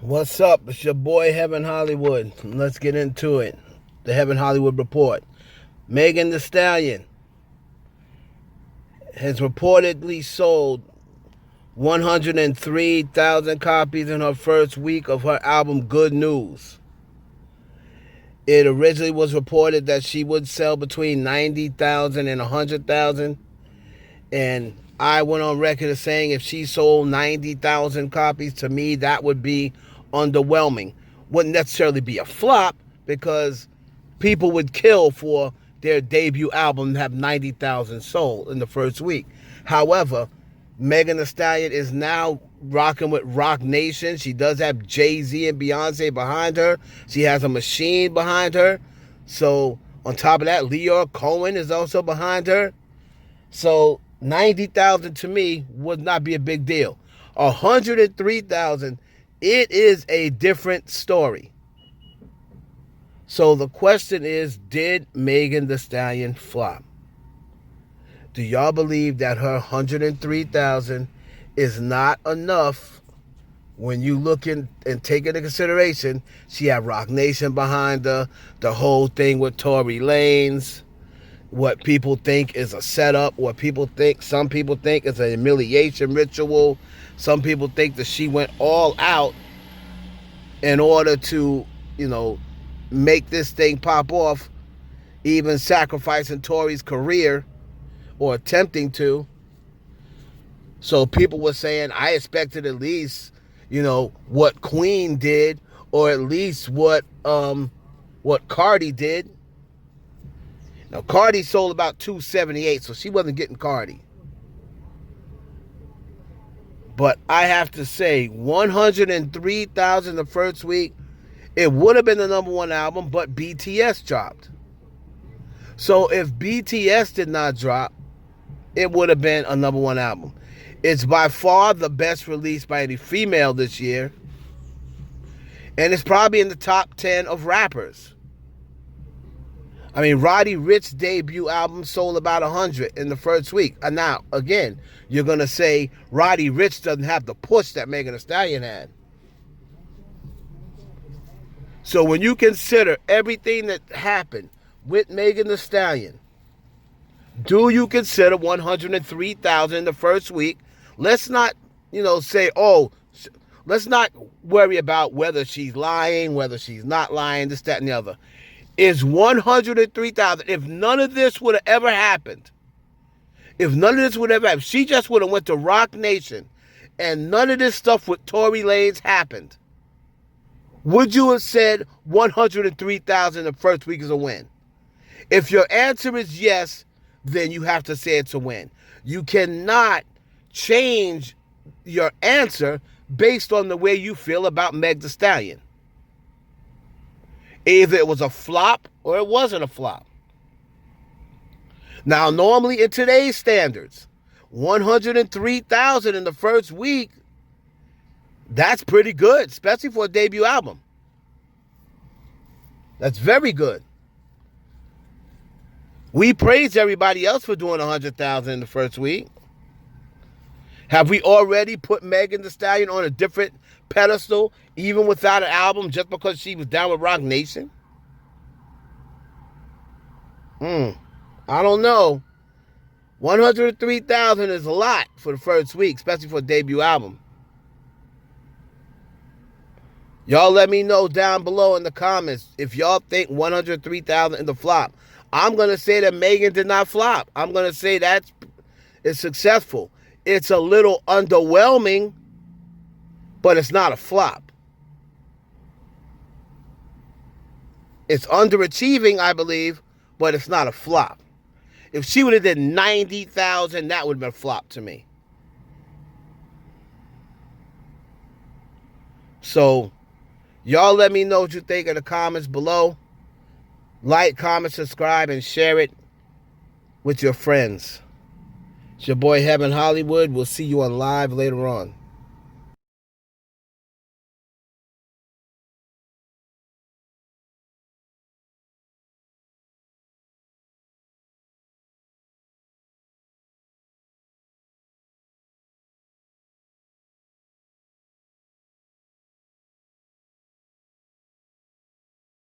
What's up? It's your boy Heaven Hollywood. Let's get into it. The Heaven Hollywood Report. Megan Thee Stallion has reportedly sold 103,000 copies in her first week of her album Good News. It originally was reported that she would sell between 90,000 and 100,000. And I went on record as saying if she sold 90,000 copies, to me, that would be underwhelming. Wouldn't necessarily be a flop because people would kill for their debut album to have 90,000 sold in the first week. However, Megan Thee Stallion is now rocking with Rock Nation. She does have Jay-Z and Beyonce behind her. She has a machine behind her. So on top of that, Leo Cohen is also behind her. So 90,000 to me would not be a big deal. 103,000, it is a different story. So the question is, did Megan Thee Stallion flop? Do y'all believe that her 103,000 is not enough when you look in and take into consideration she had Rock Nation behind her, the whole thing with Tory Lanez, what people think is a setup, some people think is a humiliation ritual. Some people think that she went all out in order to, make this thing pop off, even sacrificing Tory's career or attempting to. So people were saying, I expected at least, what Queen did, or at least what Cardi did. Now, Cardi sold about 278, so she wasn't getting Cardi. But I have to say, 103,000 the first week, it would have been the number one album, but BTS dropped. So if BTS did not drop, it would have been a number one album. It's by far the best release by any female this year. And it's probably in the top 10 of rappers. I mean, Roddy Ricch's debut album sold about 100 in the first week. And now, again, you're going to say Roddy Ricch doesn't have the push that Megan Thee Stallion had. So when you consider everything that happened with Megan Thee Stallion, do you consider 103,000 in the first week? Let's not, say, let's not worry about whether she's lying, whether she's not lying, this, that, and the other. Is 103,000. If none of this would have ever happened, she just would have went to Rock Nation and none of this stuff with Tory Lanez happened, would you have said 103,000 the first week is a win? If your answer is yes, then you have to say it's a win. You cannot change your answer based on the way you feel about Meg Thee Stallion. Either it was a flop or it wasn't a flop. Now, normally in today's standards, 103,000 in the first week, that's pretty good, especially for a debut album. That's very good. We praise everybody else for doing 100,000 in the first week. Have we already put Megan Thee Stallion on a different pedestal, even without an album, just because she was down with Rock Nation? I don't know. 103,000 is a lot for the first week, especially for a debut album. Y'all let me know down below in the comments if y'all think 103,000 is the flop. I'm going to say that Megan did not flop. I'm going to say that it's successful. It's a little underwhelming, but it's not a flop. It's underachieving, I believe, but it's not a flop. If she would have did 90,000, that would have been a flop to me. So, y'all let me know what you think in the comments below. Like, comment, subscribe, and share it with your friends. It's your boy Heaven Hollywood. We'll see you on live later on.